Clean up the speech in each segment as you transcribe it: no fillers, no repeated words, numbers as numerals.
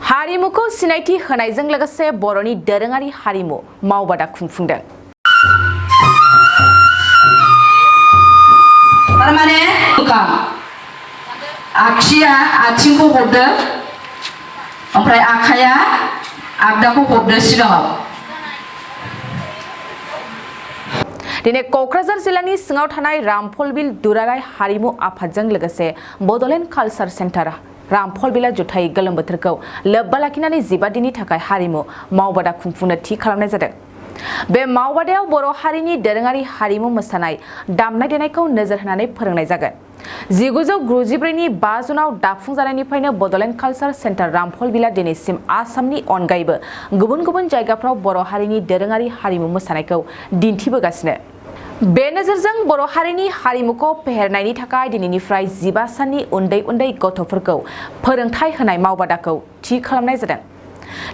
हारिमुखौ सिनायथि होनायजों लोगोसे बर'नि दोरोङारि हारिमु मावबादा खुंफुंदों। तारमाने आखिया आथिंखौ हरदो ओमफ्राय आखाया आगदाखौ हरदो सिगाङाव। दिनै क'क्राझार जिल्लानि सिङाव थानाय रामफलबिल दुलाराय हारिमु आफादजों लोगोसे बड'ल कालचार सेन्टार रामफलबिला जुथाइ गोलोम बोथोरखौ लोब्बा लाखिनानै 15 दिननि थाखाय हारिमु मावबादा खुंफुंनो थि खालामनाय जादों। बे मावबादायाव बर' हारिनि दोरोङारि हारिमु मोसानाय दामनाय देनायखौ नोजोर होनानै फोरोंनाय जागोन। 1994 नि 5 जुनाव दाफुंजानायनिफ्रायनो बड'ल कालचार सेन्टार रामफलबिला दिनैसिम आसामनि अनगायैबो गुबुन गुबुन जायगाफ्राव बर' हारिनि दोरोङारि हारिमु मोसानायखौ दिन्थिबोगासिनो। बे नोजोरजों बर' हारिनि हारिमुखौ फेहेरनायनि थाखाय दिनैनिफ्राय 15 साननि उन्दै उन्दै गथ'फोरखौ फोरोंथाय होनाय मावबादाखौ थि खालामनाय जादों।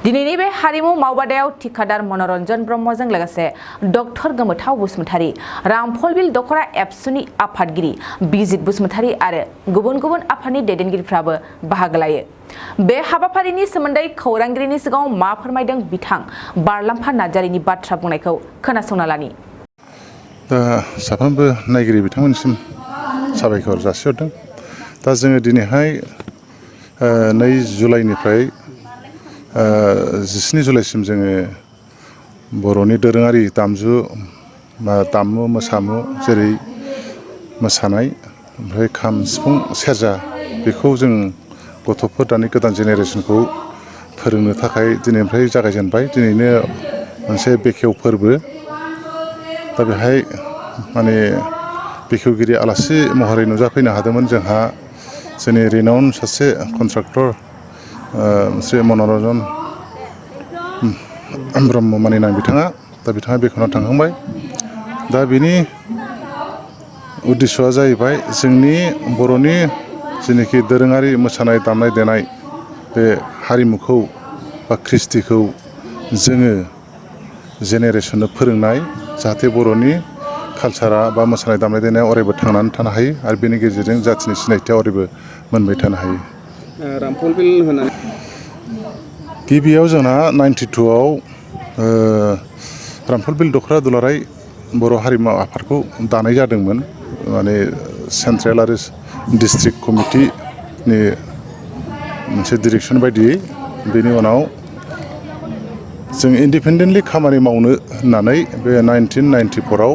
दिनैनि बे हारिमु मावबादायाव थिखादार मनरन्जन ब्रह्मजों लोगोसे डक्टर गोमोथाव बसुमतारी, रामफलबिल दख'रा एबसुनि आफादगिरि बिजित बसुमतारी आरो गुबुन गुबुन आफादनि दैदेनगिरिफ्राबो बाहागो लायो। बे हाबाफारिनि सोमोन्दै खौरांगिरिनि सिगाङाव मा फोरमायदों बिथां बारलाम्फा नार्जारिनि बाथ्रा बुंनायखौ खोनासंना लानि। दा साफ्रोमबो नायगिरि बिथांमोननिसिम साबायखर जासिहरदों। दा जोङो दिनैहाय 2 जुलाइनिफ्राय 17 जुलाइसिम जोङो बर'नि दोरोङारि दामजु बा दाममु मोसामु जेरै मोसानाय ओमफ्राय खाम सिफुं सेरजा बेखौ जों गथ'फोर दानि गोदान जेनेरेसनखौ फोरोंनो थाखाय दिनैनिफ्राय जागायजेनबाय। दिनैनो मोनसे बेखेव फोरबो। दा बेहाय माने बेखेवगिरि आलासि महरै नुजाफैनो हादोंमोन जोंहा जोंनि रिनाउन सासे कन्ट्राक्टर श्री मनरन्जन ब्रह्म मानिनां बिथाङा। दा बिथाङा बेखेवना थांखांबाय। दा बिनि उद्देश्यआ जाहैबाय जोंनि बर'नि जेनाखि दोरोङारि मोसानाय दामनाय देनाय बे हारिमुखौ बा कृष्टिखौ जोङो जेनेरेसननो फोरोंनाय, जाहाथे बर'नि कालचारा बा मोसानाय दामनाय देनाया अरायबो थांनानै थानो हायो आरो बेनि गेजेरजों जाथिनि सिनायथिया अरायबो मोनबाय थानो हायो। रामफलबिल होननानै गिबियाव जोंहा 92आव रामफलबिल दख'रा दुलाराय बर' हारिमु आफादखौ दानाय जादोंमोन। माने सेन्ट्रेल आरो डिस्ट्रिक्ट कमिटिनि मोनसे डिरेक्सन बायदियै। बेनि उनाव जों इन्डिपेन्डेन्टलि खामानि मावनो होननानै बे 1994आव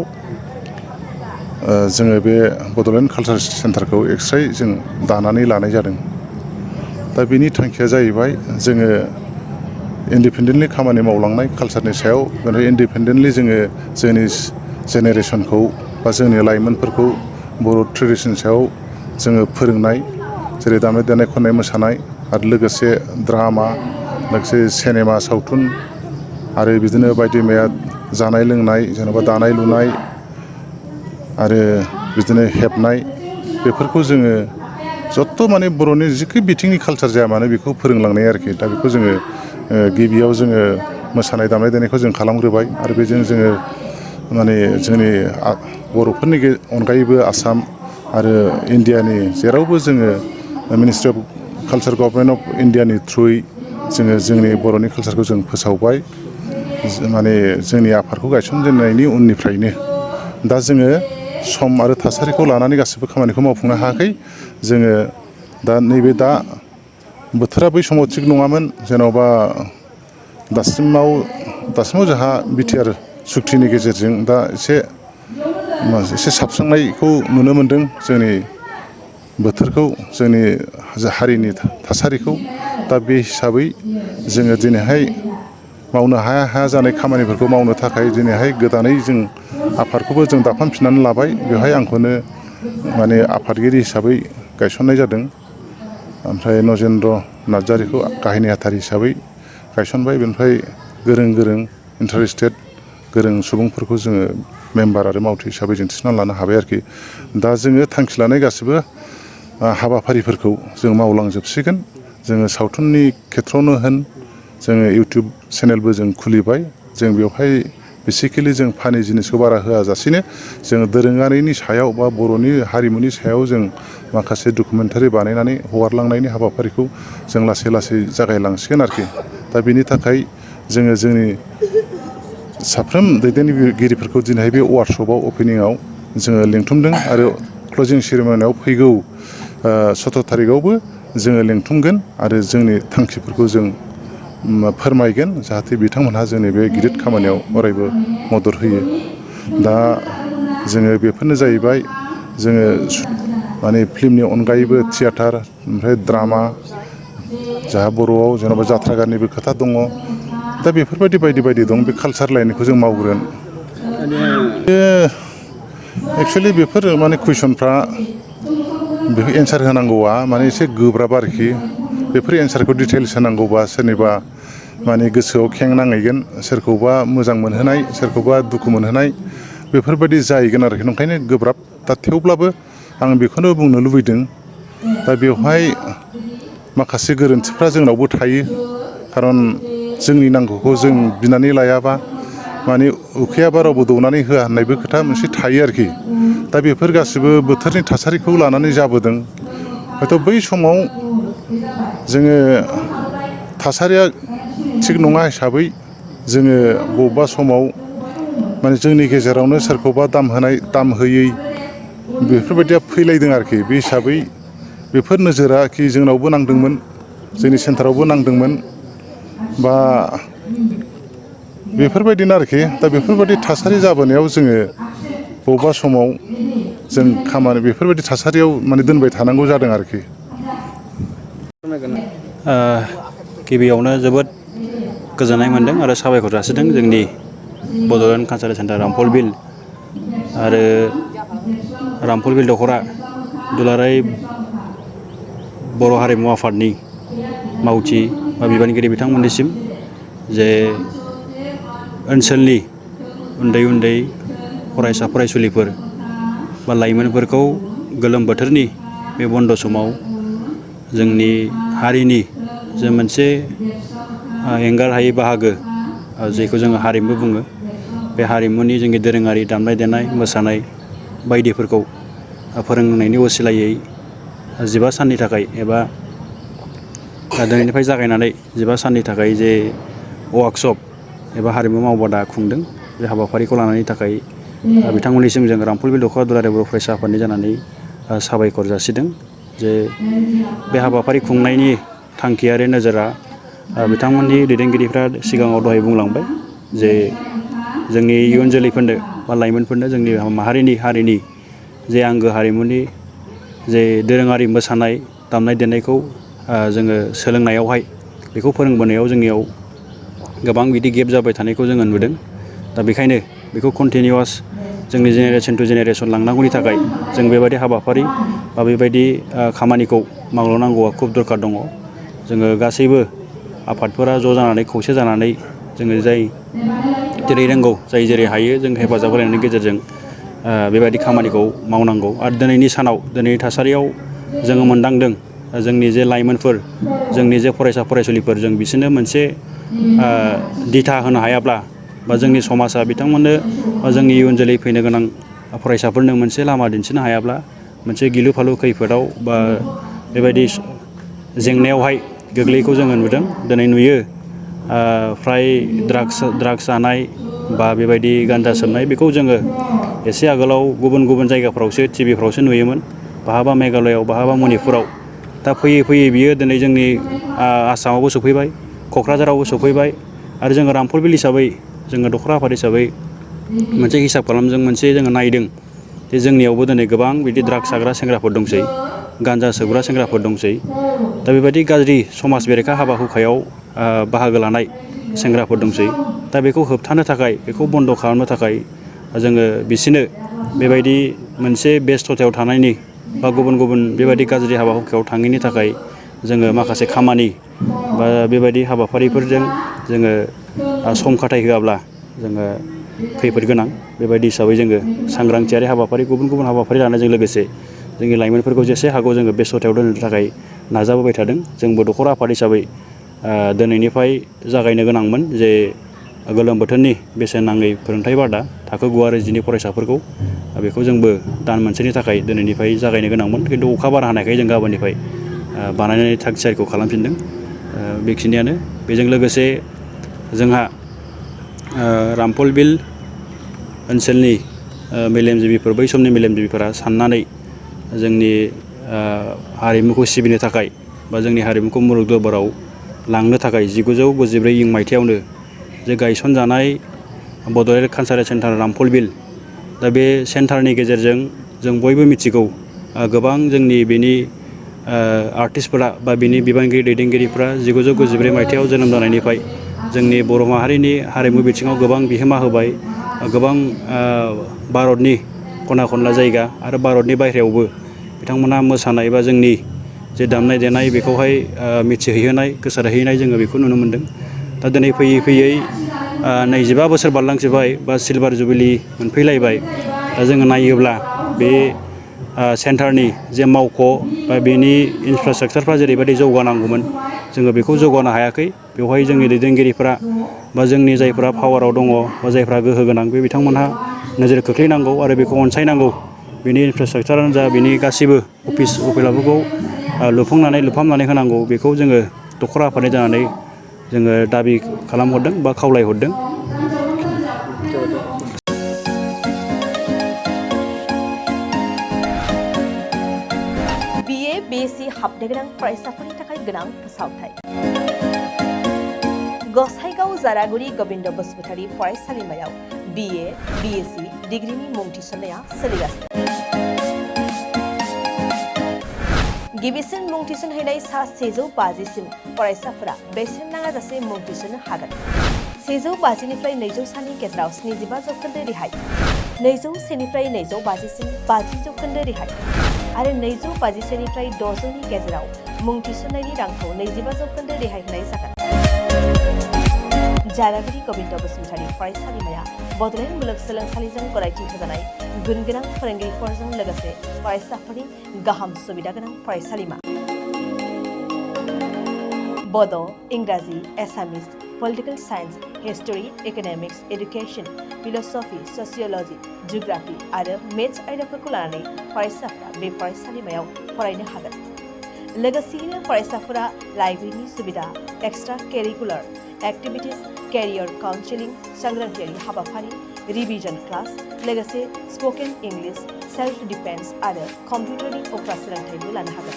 जोङो बे बड'ल कालचार सेन्टारखौ एक्सट्रायै जों दानानै लानाय जादों। दा बेनि थांखिया जाहैबाय जोङो इन्डिपेन्डेन्टलि खामानि मावलांनाय कालचारनि सायाव इन्डिपेन्डेन्टलि जोङो जोंनि जेनेरेसनखौ बा जोंनि लाइमोनफोरखौ बर' ट्रेडिसन सायाव जोङो फोरोंनाय, जेरै दामनाय देनाय खननाय मोसानाय आरो लोगोसे ड्रामा, लोगोसे सिनेमा सावथुन आरो बिदिनो बायदि मैया जानाय लोंनाय जेनेबा दानाय लुनाय आरो बिदिनो हेबनाय बेफोरखौ जोङो जत्थ' माने बर'नि जिखि बिथिंनि कालचार जाया मानो बेखौ फोरोंलांनाय आरोखि। दा बेखौ जोङो गिबियाव जोङो मोसानाय दामनाय देनायखौ जों खालामग्रोबाय आरो बेजों जोङो माने जोंनि बर'फोरनि अनगायैबो आसाम आरो इण्डियानि जेरावबो जोङो ministry of culture government of इण्डियानि थ्रुयै जोङो जोंनि बर'नि कालचारखौ जों फोसावबाय। माने जोंनि आफादखौ गायसनजेननायनि उननिफ्रायनो दा जोङो सम आरो थासारिखौ लानानै गासिबो खामानिखौ मावफुंनो हायाखै। जोङो दा नैबे दा बोथोरा बै समाव थिग नङामोन। जेन'बा दासिमाव जोंहा बिटिआर सुक्तिनि गेजेरजों दा एसे साबस्रांनायखौ नुनो मोनदों। जोंनि बोथोरखौ, जोंनि हारिनि थासारिखौ। दा बे हिसाबै जोङो दिनैहाय मावनो हाया जानाय खामानिफोरखौ मावनो थाखाय दिनैहाय गोदानै जों आफादखौबो जों दाफामफिननानै लाबाय। बेवहाय आंखौनो माने आफादगिरि हिसाबै गायसननाय जादों। ओमफ्राय नजेन्द्र नार्जारिखौ गाहाय नेहाथारि हिसाबै गायसनबाय। बेनिफ्राय गोरों इन्टारेस्टेड गोरों सुबुंफोरखौ जोङो मेम्बार आरो मावथि हिसाबै जों थिसननानै लानो हाबाय आरोखि। दा जोङो थांखि लानाय गासिबो हाबाफारिफोरखौ जों मावलांजोबसिगोन। जोङो सावथुननि खेथ्रआवनो होन, जोङो इउटुब चेनेलबो जों खुलिबाय। जों बेवहाय बेसिकेलि जों फानि जिनिसखौ बारा होआजासेनो जों दोरोङारिनि सायाव बा बर'नि हारिमुनि सायाव जों माखासे डकुमेन्टारि बानायनानै हगारलांनायनि हाबाफारिखौ जों लासै लासै जागायलांसिगोन आरोखि दा बेनि थाखाय जोङो जोंनि साफ्रोम दैदेनगिरिफोरखौ दिनैहाय बे वार्कशपआव अपेनिंआव जोङो लिंथुमदों आरो क्लजिं सेरेमनियाव फैगौ 17 थारिखआवबो जोङो लिंथुमगोन आरो जोंनि थांखिफोरखौ जों फोरमायगोन जाहाथे बिथांमोनहा जोंनि बे गिदिर खामानियाव अरायबो मदद होयो दा जोङो बेफोरनो जाहैबाय जोङो माने फिल्मनि अनगायैबो थियेटार ओमफ्राय ड्रामा जाहा बर'आव जेन'बा जाथ्रा गाननिबो खोथा दङ दा बेफोरबायदि बायदि बायदि दं बे कालचार लाइनखौ जों मावगोन एक्सुवेलि बेफोर माने कुइसनफ्रा बेखौ एन्सार होनांगौआ माने एसे गोब्राब आरोखि बेफोर एन्सारखौ डिटेल्स होनांगौबा सोरनिबा माने गोसोआव खें नांहैगोन सोरखौबा मोजां मोनहोनाय सोरखौबा दुखु मोनहोनाय बेफोरबायदि जाहैगोन आरोखि ओंखायनो गोब्राब दा थेवब्लाबो आं बेखौनो बुंनो लुबैदों दा बेवहाय माखासे गोरोन्थिफ्रा जोंनावबो थायो खारन जोंनि नांगौखौ जों बिनानै लायाबा माने उखैयाबा रावबो दौनानै होआ होननायबो खोथा मोनसे थायो आरोखि दा बेफोर गासिबो बोथोरनि थासारिखौ लानानै जाबोदों हयथ' बै समाव जोङो थासारिया थिग नङा हिसाबै जोङो बबेबा समाव माने जोंनि गेजेरावनो सोरखौबा दाम होनाय दाम होयै बेफोरबायदिया फैलायदों आरोखि बे हिसाबै बेफोर नोजोरा कि जोंनावबो नांदोंमोन जोंनि सेन्टारावबो नांदोंमोन बा बेफोरबायदिनो आरोखि दा बेफोरबायदि थासारि जाबोनायाव जोङो बबेबा समाव जों खामानि बेफोरबायदि थासारियाव माने दोनबाय थानांगौ जादों आरोखि गिबियावनो जोबोद गोजोननाय मोन्दों आरो साबायखर जासिदों जोंनि बड'लेण्ड कालचारेल सेन्टार रामफल बिल आरो रामफल बिल दख'रा दुलाराय बर' हारिमु आफादनि मावथि बा बिबानगिरि बिथांमोननिसिम जे ओनसोलनि उन्दै उन्दै फरायसा फरायसुलिफोर बा लाइमोनफोरखौ गोलोम बोथोरनि बे बन्द' समाव जोंनि हारिनि जे मोनसे एंगार हायै बाहागो जेखौ जोङो हारिमु बुङो बे हारिमुनि जोंनि दोरोङारि दामनाय देनाय मोसानाय बायदिफोरखौ फोरोंनायनि असिलायै 15 साननि थाखाय एबा दिनैनिफ्राय जागायनानै 15 साननि थाखाय जे वार्कशप एबा हारिमु मावबादा खुंदों बे हाबाफारिखौ लानायनि थाखाय बिथांमोननिसिम जों रामफल बिल दख'रा दुलाराय बर' फरायसा आफादनि जानानै साबायखर जासिदों जे बे हाबाफारि खुंनायनि थांखि आरो नोजोरा बिथांमोननि दैदेनगिरिफ्रा सिगाङाव दहाय बुंलांबाय जे जोंनि इयुन जोलैफोरनो बा लाइमोनफोरनो जोंनि हारिनि जे आंगो हारिमुनि जे दोरोङारि मोसानाय दामनाय देनायखौ जोङो सोलोंनायावहाय बेखौ फोरोंबोनायाव जोंनियाव गोबां बिदि गेप जाबाय थानायखौ जोङो नुदों दा बेखायनो बेखौ कन्टिनिउवास जोंनि जेनेरेसन टु जेनेरेसन लांनांगौनि थाखाय जों बेबायदि हाबाफारि बा बेबायदि खामानिखौ मावलांनांगौआ खुब दरखार दङ जोङो गासैबो आफादफोरा ज' जानानै खौसे जानानै जोङो जाय जेरै रोंगौ जाय जेरै हायो जों हेफाजाब होलायनायनि गेजेरजों बेबायदि खामानिखौ मावनांगौ आरो दिनैनि सानाव दिनैनि थासारियाव जोङो मोनदांदों जोंनि जे लाइमोनफोर जोंनि जे फरायसा फरायसुलिफोर जों बिसोरनो मोनसे दिथा होनो हायाब्ला बा जोंनि समाजा बिथांमोननो बा जोंनि इयुन जोलै फैनो गोनां फरायसाफोरनो मोनसे लामा दिन्थिनो हायाब्ला मोनसे गिलु फालु खैफोदाव बा बेबायदि जेंनायावहाय गोग्लैयैखौ जोङो नुदों दिनै नुयो फ्राय ड्राग्स जानाय बा बेबायदि गान्जा सोबनाय बेखौ जोङो एसे आगोलाव गुबुन गुबुन जायगाफ्रावसो टिभिफ्रावसो नुयोमोन बहाबा मेघालयआव बहाबा मणिपुराव दा फैयै फैयै बियो दिनै जोंनि आसामावबो सफैबाय क'क्राझारावबो सफैबाय आरो जोङो रामफल बिल हिसाबै जोङो दख'रा आफाद हिसाबै मोनसे हिसाब खालामजों मोनसे जोङो नायदों जे जोंनियावबो दिनै गोबां बिदि ड्राग्स जाग्रा सेंग्राफोर दंसै गान्जा सोबग्रा सेंग्राफोर दंसै दा बेबायदि गाज्रि समाज बेरेखा हाबा हुखायाव बाहागो लानाय सेंग्राफोर दंसै दा बेखौ होबथानो थाखाय बेखौ बन्द' खालामनो थाखाय जोङो बिसोरनो बेबायदि मोनसे बेस्थ'थायाव थानायनि बा गुबुन गुबुन बेबायदि गाज्रि हाबा हुखायाव थाङैनि थाखाय जोङो माखासे खामानि बा बेबायदि हाबाफारिफोरजों जोङो सम खाथाय होआब्ला जोङो खैफोद गोनां बेबायदि हिसाबै जोङो सांग्रांथियारि हाबाफारि गुबुन गुबुन हाबाफारि लानायजों लोगोसे जोंनि लाइमोनफोरखौ जेसे हागौ जोङो बेस्थ'थायाव दोननो थाखाय नाजाबोबाय थादों जोंबो दख'रा आफाद हिसाबै दिनैनिफ्राय जागायनो गोनांमोन जे गोलोम बोथोरनि बेसेन नाङै फोरोंथाइ बादा थाखो 9 आरो 10नि फरायसाफोरखौ बेखौ जोंबो दान मोनसेनि थाखाय दिनैनिफ्राय जागायनो गोनांमोन खिन्थु अखा बारा हानायखाय जों गाबोननिफ्राय बानायनानै थाग थियारिखौ खालामफिनदों बेखिनियानो बेजों लोगोसे जोंहा रामफल बिल ओनसोलनि मेलेमजिबिफोर बै समनि मेलेमजिबिफोरा साननानै जोंनि हारिमुखौ सिबिनो थाखाय बा जोंनि हारिमुखौ मुलुग दरबाराव लांनो थाखाय 1994 मायथाइयावनो जे गायसनजानाय बड'लेण्ड कालचारेल सेन्टार रामफल बिल दा बे सेन्टारनि गेजेरजों जों बयबो मिथिगौ गोबां जोंनि बेनि आर्टिस्टफोरा बा बिनि बिबानगिरि दैदेनगिरिफोरा 1994 मायथाइयाव जोनोम जानायनिफ्राय जोंनि बर' माहारिनि हारिमु बिथिङाव गोबां बिहोमा होबाय गोबां भारतनि खना खनला जायगा आरो भारतनि बायहेरायावबो बिथांमोना मोसानाय बा जोंनि जे दामनाय देनाय बेखौहाय मिथिहैहोनाय गोसारहैनाय जोङो बेखौ नुनो मोन्दों दा दिनै फैयै फैयै 25 बोसोर बारलांजोबबाय बा सिलभार जुबिलि मोनफैलायबाय दा जोङो नायोब्ला बे सेन्टारनि जे मावख' बा बेनि इनफ्रास्ट्राक्चारफ्रा जेरैबायदि जौगानांगौमोन जोङो बेखौ जौगानो हायाखै बेवहाय जोंनि दैदेनगिरिफोरा बा जोंनि जायफ्रा पावाराव दङ बा जायफ्रा गोहो गोनां बे बिथांमोनहा नोजोर खोख्लैनांगौ आरो बेखौ अनसायनांगौ बेनि इनफ्रास्ट्राक्चारानो जा बेनि गासैबो अफिस अफिलाफोरखौ लुफामनानै होनांगौ बेखौ जोङो दखरा आफादनि जानानै जोङो दाबि खालामहरदों बा खावलायहरदों BA BSc हाबनो गोनां फरायसाफोरनि थाखाय गोनां फोसावथाय गसाइगाव जारागुरि गोविन्द बसुमतारी फरायसालिमायाव BA BSc डिग्रीनि मुं थिसननाया सोलिगासिनो गिबिसिन मुं थिसनहैनाय सा 150 फरायसाफोरा बेसेन नाङाजासे मुं थिसननो हागोन 150 निफ्राय 200 सानि गेजेराव 75 जौखोन्दो रेहाय 201 निफ्राय 250 सिम 50 जौखोन्दो रेहाय आरो 250 निफ्राय 600 नि गेजेराव मुं थिसननायनि रांखौ 25 जौखोन्दो रेहाय होनाय जागोन जारागुरि गोविन्द बसुमतारी फरायसालिमाया बड'लेण्ड मुलुगसोलोंसालिजों गनायथि होजानाय गुन गोनां फोरोंगिरिफोरजों लोगोसे फरायसाफोरनि गाहाम सुबिदा गोनां फरायसालिमा बड', इंराजि, एसामिस, political science, history, economics, education, philosophy, sociology, geography आरो मेथ्स आयदाफोरखौ लानानै फरायसाफोरा बे फरायसालिमायाव फरायनो हागोन लोगोसेयैनो फरायसाफोरा लाइब्रेरिनि सुबिदा extra curricular activities career counselling सांग्रांथियारि हाबाफारि रिविजन क्लास लोगोसे स्पोकन इंग्लिश सेल्फ डिफेन्स आरो कम्पिउटारनि उफ्रा सोलोंथाइबो लानो हागोन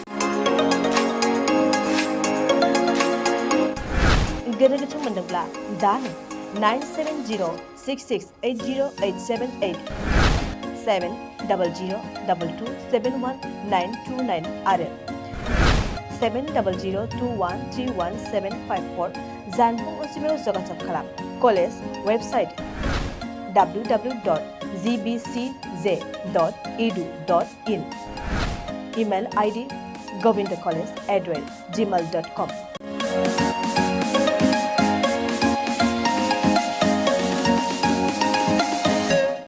गोनो गोथो मोनदोंब्ला दानो 9706680878 7002271 आरो 7002131754 जानबुं अनजिमायाव जगाजग खालाम college website www.gbcj.edu.in email ID govindcollege@gmail.com